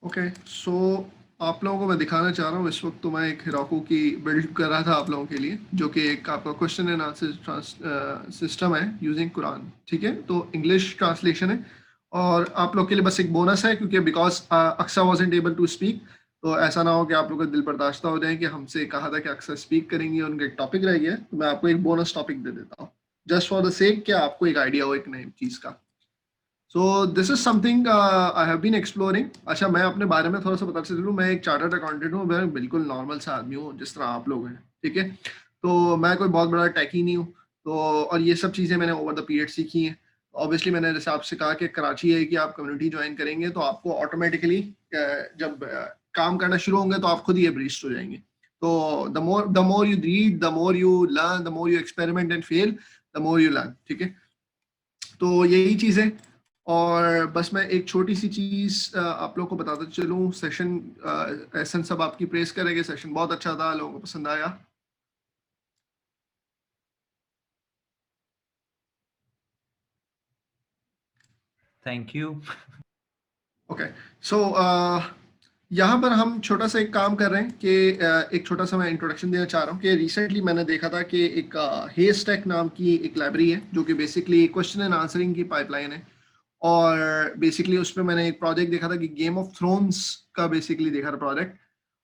Okay so आप लोगों को मैं दिखाना चाह रहा हूँ इस वक्त। तो मैं एक हिरोको की बिल्ड कर रहा था आप लोगों के लिए, जो कि एक आपका क्वेश्चन एंड आंसर सिस्टम है यूजिंग कुरान। ठीक है, तो इंग्लिश ट्रांसलेशन है और आप लोग के लिए बस एक बोनस है, क्योंकि because Aqsa wasn't able to speak. तो ऐसा ना हो कि आप लोग का दिल बर्दाश्त हो जाए कि हमसे कहा था कि अक्सा स्पीक करेंगी और उनका एक टॉपिक रह गया है, तो मैं आपको एक बोनस टॉपिक दे देता हूँ जस्ट फॉर द सेक कि आपको एक आइडिया हो एक नई चीज़ का। So this is something I have been exploring. अच्छा, मैं अपने बारे में थोड़ा सा बता चलूँ। मैं एक चार्टर्ड अकाउंटेंट हूँ, मैं बिल्कुल नॉर्मल सा आदमी हूँ जिस तरह आप लोग हैं। ठीक है, तो मैं कोई बहुत बड़ा टेकी नहीं हूँ। तो और ये सब चीज़ें मैंने ओवर द पीरियड सीखी हैं। ऑब्वियसली मैंने जैसे आपसे कहा कि कराची है कि आप कम्युनिटी ज्वाइन करेंगे तो आपको ऑटोमेटिकली जब काम करना शुरू होंगे तो आप खुद ही एब्रीस्ट हो जाएंगे। तो the more you read, the more you learn, the more you experiment and fail, the more you learn. ठीक है, तो यही चीज़ है। और बस मैं एक छोटी सी चीज़ आप लोग को बताता चलूँ। सेशन एहसन सब आपकी प्रेस करेंगे, सेशन बहुत अच्छा था, लोगों को पसंद आया। Thank you. ओके सो यहाँ पर हम छोटा सा एक काम कर रहे हैं कि एक छोटा सा मैं इंट्रोडक्शन देना चाह रहा हूँ कि रिसेंटली मैंने देखा था कि एक हेस्टैक नाम की एक लाइब्रेरी है जो कि बेसिकली क्वेश्चन एंड आंसरिंग की पाइपलाइन है। और बेसिकली उसमें मैंने एक प्रोजेक्ट देखा था कि गेम ऑफ थ्रोन्स का बेसिकली देखा था प्रोजेक्ट।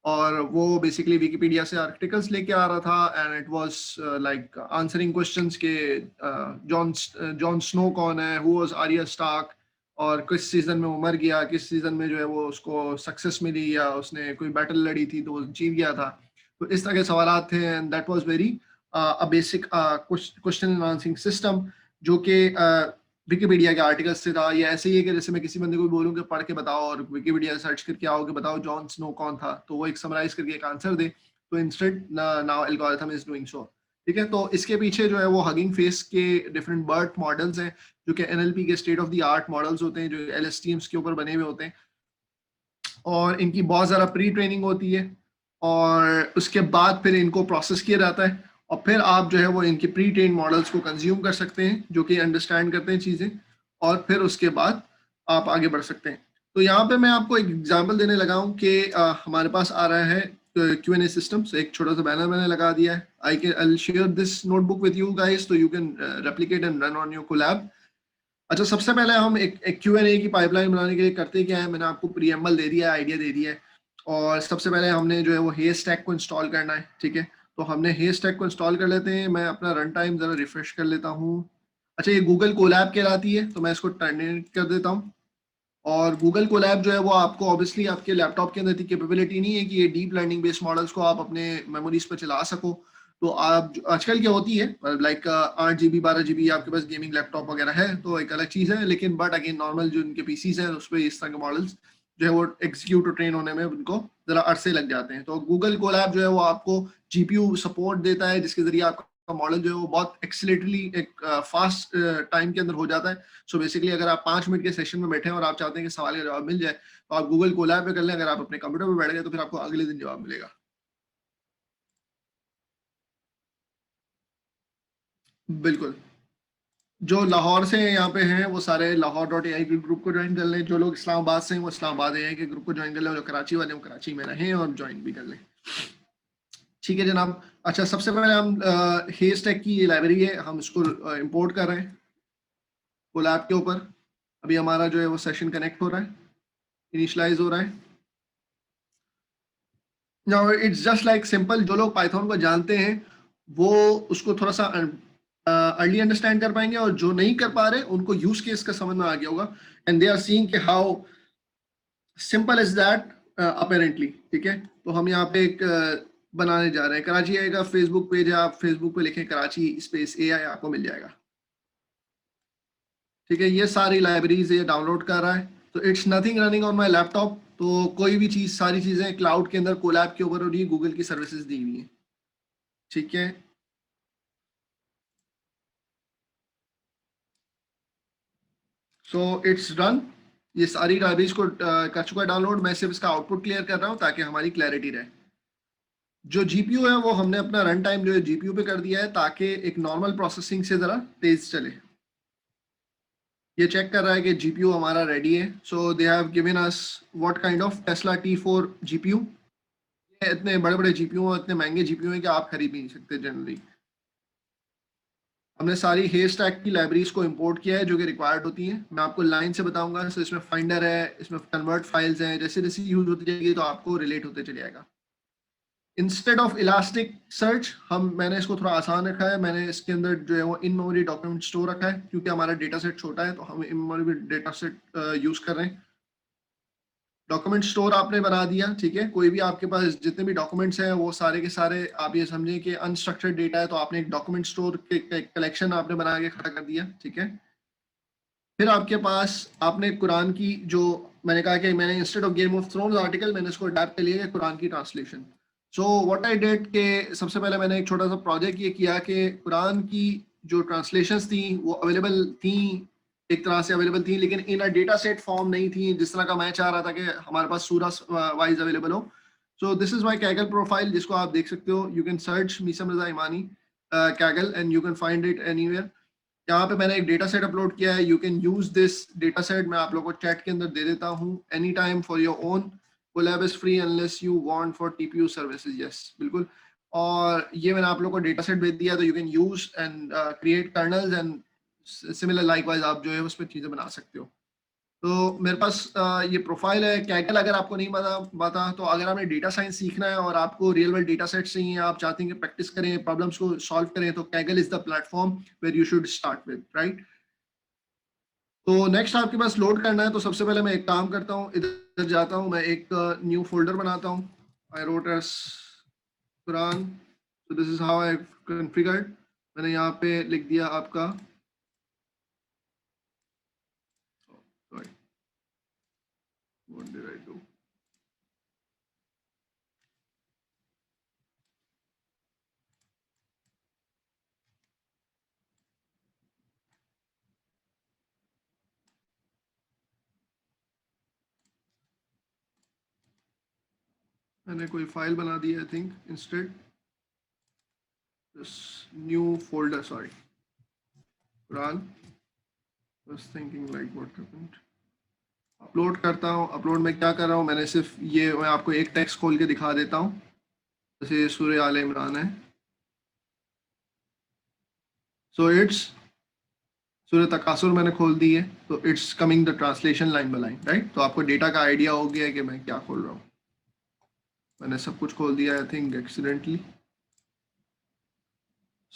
और वो बेसिकली विकिपीडिया से आर्टिकल्स लेके आ रहा था and it was like answering questions के जॉन जॉन स्नो कौन है, हु वाज आर्या स्टार्क, और किस सीजन में वो मर गया, किस सीजन में जो है वो उसको सक्सेस मिली या उसने कोई बैटल लड़ी थी तो वो जीत गया था। तो इस तरह के सवाल थे and that was very a basic question and answering system, जो कि विकिपीडिया के आर्टिकल से था। या ऐसे ही है कि जैसे मैं किसी बंदे को बोलूँ कि पढ़ के बताओ और विकिपीडिया सर्च करके आओ कि बताओ जॉन स्नो कौन था, तो वो एक समराइज करके एक आंसर दे। तो instant now algorithm is doing so. ठीक है, तो इसके पीछे जो है वो हगिंग फेस के डिफरेंट बर्ट मॉडल्स हैं, जो कि एनएलपी के state of the art models होते हैं, जो एलएसटीएम्स के ऊपर बने हुए होते हैं। और इनकी बहुत ज़्यादा प्री ट्रेनिंग होती है और उसके बाद फिर इनको प्रोसेस किया जाता है। और फिर आप जो है वो इनके प्री ट्रेन मॉडल्स को कंज्यूम कर सकते हैं, जो कि अंडरस्टैंड करते हैं चीज़ें, और फिर उसके बाद आप आगे बढ़ सकते हैं। तो यहाँ पे मैं आपको एक एग्जांपल देने लगा हूँ कि हमारे पास आ रहा है क्यू एन ए सिस्टम। से एक छोटा सा बैनर मैंने लगा दिया है। I share this notebook with you guys तो you can replicate and run on your Colab. अच्छा, सबसे पहले हम एक क्यू एन ए की पाइपलाइन बनाने के लिए करते क्या है, मैंने आपको प्रीएम्बल दे दिया है, आइडिया दे दिया है। और सबसे पहले हमने जो है वो हे स्टैक को इंस्टॉल करना है। ठीक है, तो हमने हे स्टैक को इंस्टॉल कर लेते हैं। मैं अपना रन टाइम जरा रिफ्रेश कर लेता हूँ। अच्छा, ये गूगल कोलैब कहलाती है, तो मैं इसको टर्मिनेट कर देता हूँ। और गूगल कोलैब जो है वो आपको ऑब्वियसली आपके लैपटॉप के अंदर इतनी कैपेबिलिटी नहीं है कि ये डीप लर्निंग बेस्ड मॉडल्स को आप अपने मेमोरीज पर चला सको। तो आप आजकल क्या होती है, लाइक 8 GB 12 GB आपके पास गेमिंग लैपटॉप वगैरह है तो एक अलग चीज़ है, लेकिन बट अगेन नॉर्मल जो इनके पीसीज हैं उस पर इस तरह के मॉडल्स जो है वो एग्जीक्यूट और ट्रेन होने में उनको जरा अरसे लग जाते हैं। तो गूगल कोलैब जो है वो आपको जीपीयू सपोर्ट देता है, जिसके जरिए आपका मॉडल जो है वो बहुत एक्सीलेटली एक फास्ट टाइम के अंदर हो जाता है। सो बेसिकली अगर आप 5 मिनट के सेशन में बैठे हैं और आप चाहते हैं कि सवाल का जवाब मिल जाए, तो आप गूगल कोलैब पे कर लें। अगर आप अपने कंप्यूटर पे बैठ गए तो फिर आपको अगले दिन जवाब मिलेगा। बिल्कुल। जो लाहौर से यहाँ पे हैं वो सारे lahore.ai के ग्रुप को ज्वाइन कर लें। जो लोग इस्लामाबाद से हैं वो इस्लामाबाद AI के ग्रुप को ज्वाइन कर लें। जो कराची वाले हैं वो कराची में रहें और ज्वाइन भी कर लें। ठीक है जनाब। अच्छा, सबसे पहले हम हेस्टैक की ये लाइब्रेरी है, हम इसको इंपोर्ट कर रहे हैं कोलैब के ऊपर। अभी हमारा जो है वो सेशन कनेक्ट हो रहा है, इनिशलाइज हो रहा है। Now it's just like simple. जो लोग पाइथन को जानते हैं वो उसको थोड़ा सा अर्ली अंडरस्टैंड कर पाएंगे, और जो नहीं कर पा रहे उनको यूज केस का समझ में आ गया होगा एंड दे आर सीइंग कि how simple is that apparently. ठीक है, तो हम यहाँ पे एक बनाने जा रहे हैं। कराची आई का फेसबुक पेज है, आप फेसबुक पे लिखें कराची स्पेस AI, आपको मिल जाएगा। ठीक है, ये सारी लाइब्रेरीज ये डाउनलोड कर रहा है। तो it's nothing running on my laptop. तो कोई भी चीज़, सारी चीज़ें क्लाउड के अंदर कोलैब के ऊपर हो रही है, गूगल की सर्विसेज दी हुई है। ठीक है, सो इट्स डन। ये सारी लाइब्रेरीज को कर चुका है डाउनलोड। मैं सिर्फ इसका आउटपुट क्लियर कर रहा हूँ ताकि हमारी क्लैरिटी रहे। जो जीपीयू है वो हमने अपना रन टाइम जो है जीपीयू पे कर दिया है ताकि एक नॉर्मल प्रोसेसिंग से ज़रा तेज चले। ये चेक कर रहा है कि जीपीयू हमारा रेडी है। So they have given us what kind of Tesla T4 GPU. इतने बड़े बड़े जीपीयू, इतने महंगे जीपीयू हैं कि आप खरीद भी नहीं सकते जनरली। हमने सारी हेस्टैक की लाइब्रेरीज को इंपोर्ट किया है जो कि रिक्वायर्ड होती हैं। मैं आपको लाइन से बताऊंगा। सो इसमें फाइंडर है, इसमें कन्वर्ट फाइल्स हैं, जैसे जैसे यूज होती जाएगी तो आपको रिलेट होते चले जाएगा। इंस्टेड ऑफ इलास्टिक सर्च मैंने इसको थोड़ा आसान रखा है। मैंने इसके अंदर जो है वो इन मेमोरी डॉक्यूमेंट स्टोर रखा है, क्योंकि हमारा डेटा सेट छोटा है तो हम in memory data set use कर रहे हैं। डॉक्यूमेंट स्टोर आपने बना दिया, ठीक है। कोई भी आपके पास जितने भी डॉक्यूमेंट्स हैं वो सारे के सारे आप ये समझें कि अनस्ट्रक्चर्ड डेटा है, तो आपने एक डॉक्यूमेंट स्टोर के कलेक्शन आपने बना के खड़ा कर दिया, ठीक है। फिर आपके पास आपने कुरान की जो मैंने कहा कि मैंने instead of game of thrones article मैंने इसको अडेप्ट कर लिया है कुरान की translation. So what I did के सबसे पहले मैंने एक छोटा सा प्रोजेक्ट ये किया कि कुरान की जो ट्रांसलेशंस थी वो अवेलेबल थी, एक तरह से अवेलेबल थी, लेकिन इन अ डेटा सेट फॉर्म नहीं थी जिस तरह का मैं चाह रहा था कि हमारे पास सूरा वाइज अवेलेबल हो। So this is my Kaggle profile जिसको आप देख सकते हो। You can search Meesam Raza Imani Kaggle and you can find it anywhere. यहाँ पे मैंने एक डेटा सेट अपलोड किया है। You can use this data set. मैं आप लोगों को चैट के अंदर दे देता हूँ। Any time for your own. Colab is free unless you want for TPU services. Yes, बिल्कुल। और ये मैंने आप लोगों को डेटा सेट भेज दिया, तो you can use and create colonel's and similar likewise आप जो है उसमें चीजें बना सकते हो। तो मेरे पास ये प्रोफाइल है कैगल। अगर आपको नहीं पता तो अगर आपने डेटा साइंस सीखना है और आपको रियल वर्ल्ड डेटा सेट चाहिए, आप चाहते हैं कि प्रैक्टिस करें, प्रॉब्लम्स को सॉल्व करें, तो Kaggle is the platform where you should start with, right. तो नेक्स्ट आपके पास लोड करना है, तो सबसे पहले मैं एक काम करता हूँ, इधर जाता हूँ, मैं एक न्यू फोल्डर बनाता हूँ। I wrote as Quran. So this is how I configured. मैंने यहाँ पे लिख दिया आपका, sorry, what did I do. मैंने कोई फाइल बना दी I think instead this new folder, sorry, Quran. Was thinking like what happened. Upload करता हूँ। अपलोड में क्या कर रहा हूँ, मैंने सिर्फ ये मैं आपको एक टेक्स्ट खोल के दिखा देता हूँ। जैसे सूरह आल इमरान है, सो इट्स सूरह तकासुर मैंने खोल दी है, तो it's coming the translation line by line, right. तो आपको डेटा का आइडिया हो गया है कि मैं क्या खोल रहा हूँ। मैंने सब कुछ खोल दिया I think accidentally.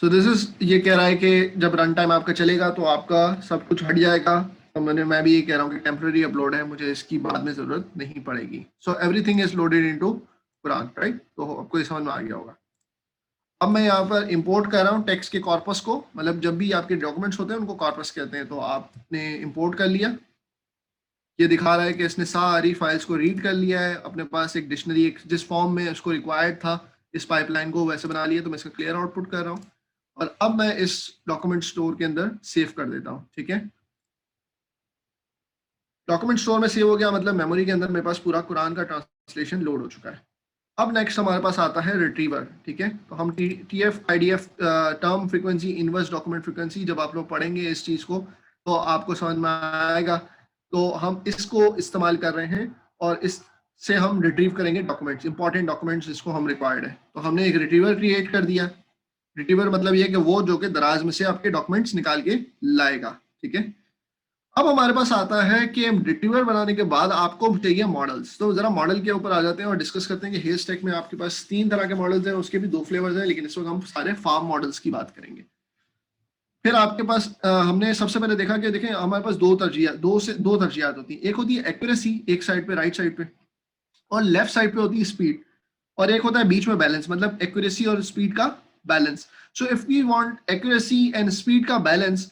So this is, ये कह रहा है कि जब रन टाइम आपका चलेगा तो आपका सब कुछ हट जाएगा। तो मैं भी ये कह रहा हूँ कि टेम्पररी अपलोड है, मुझे इसकी बाद में जरूरत नहीं पड़ेगी। So everything is loaded into Quran, right. तो आपको ये समझ में आ गया होगा। अब मैं यहाँ पर इंपोर्ट कर रहा हूँ टेक्स्ट के कॉर्पस को। मतलब जब भी आपके डॉक्यूमेंट्स होते हैं उनको कॉर्पस कहते हैं। तो आपने इंपोर्ट कर लिया। ये दिखा रहा है कि इसने सारी फाइल्स को रीड कर लिया है। अपने पास एक डिक्शनरी, एक जिस फॉर्म में उसको रिक्वायर्ड था इस पाइपलाइन को, वैसे बना लिया। तो मैं इसका क्लियर आउटपुट कर रहा हूँ और अब मैं इस डॉक्यूमेंट स्टोर के अंदर सेव कर देता हूँ, ठीक है। डॉक्यूमेंट स्टोर में सेव हो गया, मतलब मेमोरी के अंदर मेरे पास पूरा कुरान का ट्रांसलेशन लोड हो चुका है। अब नेक्स्ट हमारे पास आता है रिट्रीवर, ठीक है। तो हम TF IDF term frequency inverse document frequency, जब आप लोग पढ़ेंगे इस चीज़ को तो आपको समझ में आएगा। तो हम इसको इस्तेमाल कर रहे हैं और इससे हम रिट्रीव करेंगे डॉक्यूमेंट्स, इंपॉर्टेंट डॉक्यूमेंट्स जिसको हम रिक्वायर्ड है। तो हमने एक रिट्रीवर क्रिएट कर दिया। रिट्रीवर मतलब ये है कि वो जो कि दराज में से आपके डॉक्यूमेंट्स निकाल के लाएगा, ठीक है। अब हमारे पास आता है कि रिट्रीवर बनाने के बाद आपको चाहिए मॉडल्स। तो जरा मॉडल के ऊपर आ जाते हैं और डिस्कस करते हैं कि हेस्टैक में आपके पास 3 तरह के मॉडल्स हैं, उसके भी 2 फ्लेवर्स हैं, लेकिन इस वक्त हम सारे फार्म मॉडल्स की बात करेंगे। फिर आपके पास हमने सबसे पहले देखा कि देखें हमारे पास दो तरजीहात होती हैं। एक होती है एक्यूरेसी, एक साइड पे, राइट साइड पे, और लेफ्ट साइड पे होती है स्पीड। और एक होता है बीच में बैलेंस, मतलब एक्यूरेसी और स्पीड का balance. So if we want accuracy and speed का balance,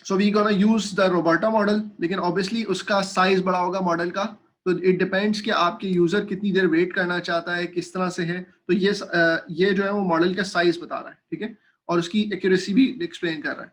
so we gonna use the RoBERTa model. लेकिन ऑब्वियसली उसका साइज बड़ा होगा मॉडल का। तो इट डिपेंड्स कि आपके यूजर कितनी देर वेट करना चाहता है, किस तरह से है। तो ये जो है वो मॉडल का साइज बता रहा है, ठीक है, और उसकी एक्यूरेसी भी एक्सप्लेन कर रहा है।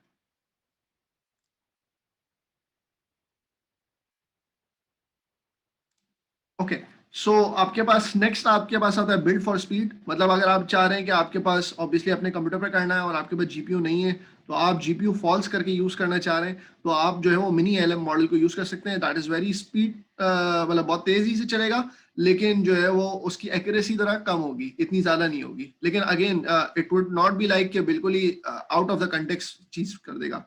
ओके, सो आपके पास नेक्स्ट आपके पास आता है बिल्ड फॉर स्पीड। मतलब अगर आप चाह रहे हैं कि आपके पास ऑब्वियसली अपने कंप्यूटर पर करना है और आपके पास जीपीयू नहीं है, तो आप जीपीयू फॉल्स करके यूज करना चाह रहे हैं तो आप जो है वो मिनी एलएम मॉडल को यूज कर सकते हैं। दैट इज वेरी स्पीड, मतलब बहुत तेजी से चलेगा, लेकिन जो है वो उसकी एक्यूरेसी जरा कम होगी, इतनी ज्यादा नहीं होगी। लेकिन again it would not be like कि बिल्कुल ही आउट ऑफ द कंटेक्स्ट चीज कर देगा।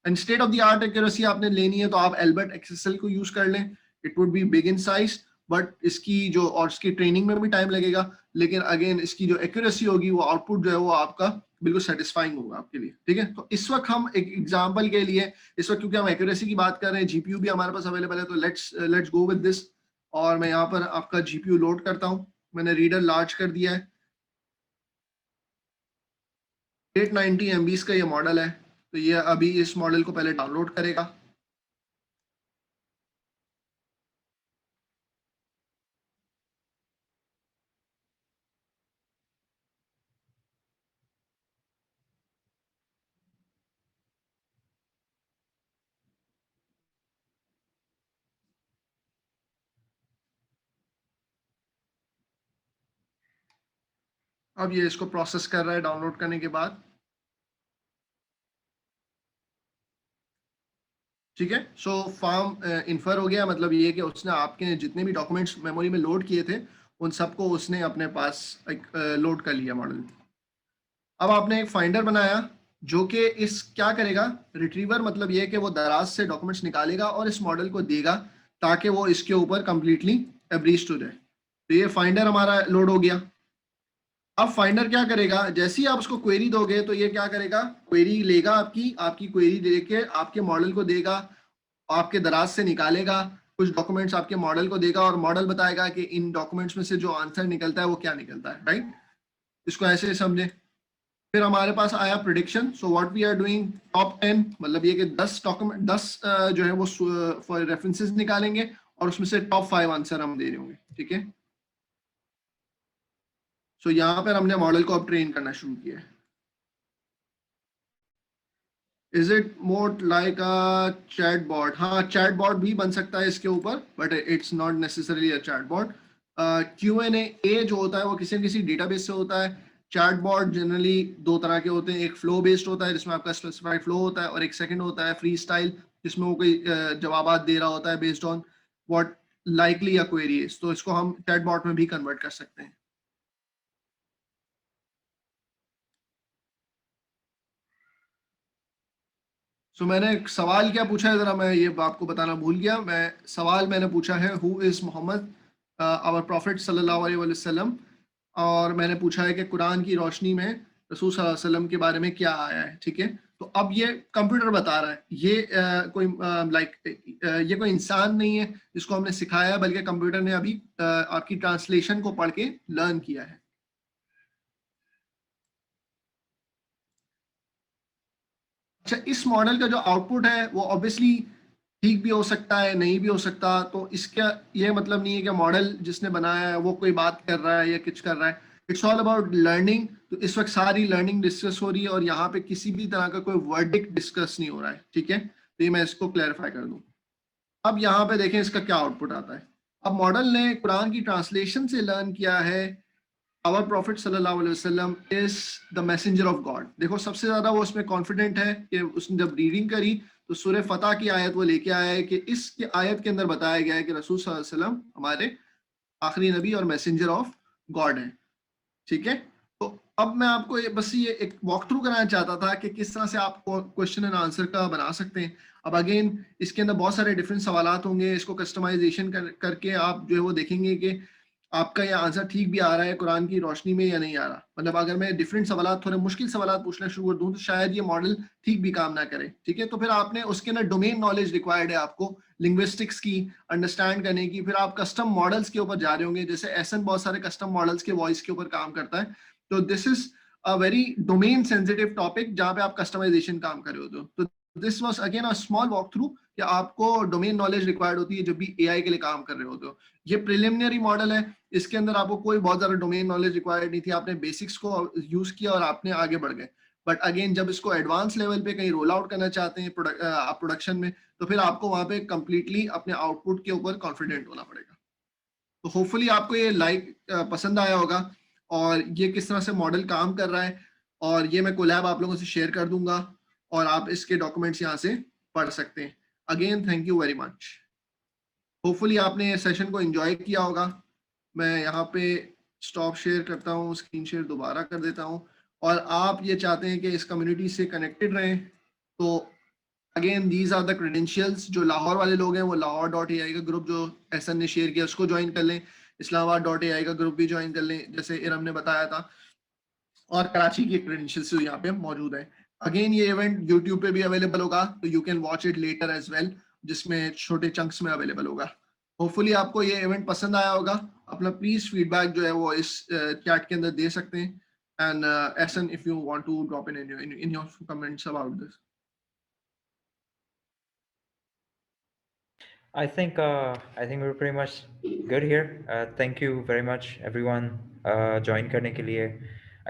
And state of the art accuracy आपने लेनी है तो आप एल्बर्ट एक्सएसएल को यूज कर लें। It would be big in size, but इसकी जो और इसकी ट्रेनिंग में भी टाइम लगेगा, लेकिन अगेन इसकी जो एक्यूरेसी होगी वो आउटपुट जो है वो आपका बिल्कुल सेटिस्फाइंग होगा आपके लिए। ठीक है, तो इस वक्त हम एक एग्जांपल के लिए, इस वक्त क्योंकि हम एक्यूरेसी की बात कर रहे हैं, जीपीयू भी हमारे पास अवेलेबल है, तो लेट्स गो विद दिस। और मैं यहाँ पर आपका जीपीयू लोड करता हूँ। मैंने रीडर लार्ज कर दिया है। 890 MB का ये मॉडल है, तो ये अभी इस मॉडल को पहले डाउनलोड करेगा। अब ये इसको प्रोसेस कर रहा है डाउनलोड करने के बाद। ठीक है, सो फार्म इन्फर हो गया, मतलब ये कि उसने आपके जितने भी डॉक्यूमेंट्स मेमोरी में लोड किए थे उन सबको उसने अपने पास एक लोड कर लिया मॉडल। अब आपने एक फाइंडर बनाया जो कि इस क्या करेगा, रिट्रीवर, मतलब ये कि वो दराज से डॉक्यूमेंट्स निकालेगा और इस मॉडल को देगा ताकि वो इसके ऊपर कंप्लीटली एब्रीज हो जाए। तो ये फाइंडर हमारा लोड हो गया। अब फाइंडर क्या करेगा, जैसे ही आप उसको क्वेरी दोगे तो ये क्या करेगा, क्वेरी लेगा, आपकी आपकी क्वेरी लेके आपके मॉडल को देगा, आपके दराज से निकालेगा, कुछ डॉक्यूमेंट्स आपके मॉडल को देगा और मॉडल बताएगा कि इन डॉक्यूमेंट्स में से जो आंसर निकलता है वो क्या निकलता है। राइट, इसको ऐसे समझे। फिर हमारे पास आया prediction. So what we are doing, top 10, मतलब ये कि 10 डॉक्यूमेंट, 10 जो है वो रेफरेंसेस निकालेंगे और उसमें से टॉप 5 आंसर हम दे रहे होंगे। ठीक है, सो यहाँ पर हमने मॉडल को अब ट्रेन करना शुरू किया है। Is it more like a chat bot? हाँ, चैट बॉट भी बन सकता है इसके ऊपर, but it's not necessarily a chat bot. Q&A जो होता है वो किसी न किसी डेटाबेस से होता है। चैट बॉट जनरली दो तरह के होते हैं, एक फ्लो बेस्ड होता है जिसमें आपका स्पेसिफाइड फ्लो होता है, और एक सेकंड होता है फ्री स्टाइल जिसमें वो कोई जवाब दे रहा होता है बेस्ड ऑन व्हाट लाइकली या क्वेरी इज। तो इसको हम चैट बॉट में भी कन्वर्ट कर सकते हैं। मैंने एक सवाल क्या पूछा है, जरा मैं ये आपको बताना भूल गया। सवाल मैंने पूछा है who is Muhammad our prophet सल्लल्लाहु अलैहि वसल्लम, और मैंने पूछा है कि कुरान की रोशनी में रसूल सल्लल्लाहु अलैहि वसल्लम के बारे में क्या आया है। ठीक है, तो अब ये कंप्यूटर बता रहा है, ये कोई ये कोई इंसान नहीं है जिसको हमने सिखाया है, बल्कि कंप्यूटर ने अभी आपकी ट्रांसलेशन को पढ़ के लर्न किया है। अच्छा, इस मॉडल का जो आउटपुट है वो ऑब्वियसली ठीक भी हो सकता है, नहीं भी हो सकता। तो इसका ये मतलब नहीं है कि मॉडल जिसने बनाया है वो कोई बात कर रहा है या कुछ कर रहा है। It's all about learning. तो इस वक्त सारी लर्निंग डिस्कस हो रही है और यहाँ पे किसी भी तरह का कोई वर्डिक्ट डिस्कस नहीं हो रहा है। ठीक है, तो ये मैं इसको क्लैरिफाई कर दूं। अब यहाँ पे देखें इसका क्या आउटपुट आता है। अब मॉडल ने कुरान की ट्रांसलेशन से लर्न किया है आवर प्रॉफिट सल्लल्लाहु अलैहि वसल्लम is the messenger of God. देखो, सबसे ज्यादा वो उसमें कॉन्फिडेंट है कि उसने जब रीडिंग करी तो सूरह फतह की आयत वो लेके आया है कि इस आयत के अंदर बताया गया है कि रसूल सल्लल्लाहु अलैहि वसल्लम हमारे आखिरी नबी और मैसेंजर ऑफ गॉड है। ठीक है, तो अब मैं आपको बस ये एक वॉक थ्रू कराना चाहता था कि किस तरह से आप क्वेश्चन एंड आंसर का बना सकते हैं। अब अगेन इसके अंदर बहुत सारे डिफरेंट सवालात होंगे, इसको कस्टमाइजेशन करके आप जो है वो देखेंगे कि आपका ये आंसर ठीक भी आ रहा है कुरान की रोशनी में या नहीं आ रहा। मतलब अगर मैं डिफरेंट सवालात, थोड़े मुश्किल सवालात पूछना शुरू कर दूं तो शायद ये मॉडल ठीक भी काम ना करे। ठीक है, तो फिर आपने उसके अंदर डोमेन नॉलेज रिक्वायर्ड है आपको, लिंग्विस्टिक्स की अंडरस्टैंड करने की। फिर आप कस्टम मॉडल्स के ऊपर जा रहे होंगे, जैसे एसन बहुत सारे कस्टम मॉडल्स के वॉइस के ऊपर काम करता है। तो this is a very domain sensitive topic जहां पे आप कस्टमाइजेशन काम कर रहे होते हो। तो this was again a small walk through कि आपको डोमेन नॉलेज रिक्वायर्ड होती है जब भी एआई के लिए काम कर रहे होते हो। ये प्रिलिमिनरी मॉडल है, इसके अंदर आपको कोई बहुत ज्यादा डोमेन नॉलेज रिक्वायर्ड नहीं थी, आपने बेसिक्स को यूज किया और आपने आगे बढ़ गए। बट अगेन जब इसको एडवांस लेवल पे कहीं रोल आउट करना चाहते हैं प्रोडक्शन में, तो फिर आपको वहां पे कंप्लीटली अपने आउटपुट के ऊपर कॉन्फिडेंट होना पड़ेगा। तो होपफुली आपको ये पसंद आया होगा और ये किस तरह से मॉडल काम कर रहा है, और ये मैं कोलैब आप लोगों से शेयर कर दूंगा। और आप इसके डॉक्यूमेंट्स यहाँ से पढ़ सकते हैं। Again thank you very much. Hopefully आपने सेशन को एंजॉय किया होगा। मैं यहाँ पे स्टॉप शेयर करता हूँ, स्क्रीन शेयर दोबारा कर देता हूँ। और आप ये चाहते हैं कि इस कम्युनिटी से कनेक्टेड रहें, तो again these are the credentials. जो लाहौर वाले लोग हैं वो lahore.ai का ग्रुप जो एहसन ने शेयर किया उसको ज्वाइन कर लें, इस्लामाबाद.ai का ग्रुप भी ज्वाइन कर लें जैसे इरम ने बताया था, और कराची की क्रेडेंशियल्स जो यहाँ पे मौजूद है। अगेन ये इवेंट यूट्यूब पे भी अवेलेबल होगा, तो you can watch it later as well, जिसमें छोटे चंक्स में अवेलेबल होगा। होपफुली आपको ये इवेंट पसंद आया होगा। अपना प्लीज फीडबैक जो है वो इस चैट के अंदर दे सकते हैं। And Ehsan, if you want to drop in your comments about this. I think we're pretty much good here. Thank you very much everyone join करने के लिए.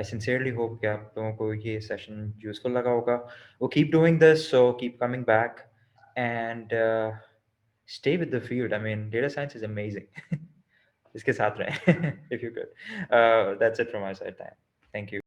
I sincerely hope कि आप लोगों को ये session useful लगा होगा. We'll keep doing this, so keep coming back and stay with the field. I mean, data science is amazing. इसके साथ रहें if you could. That's it from my side. Thank you.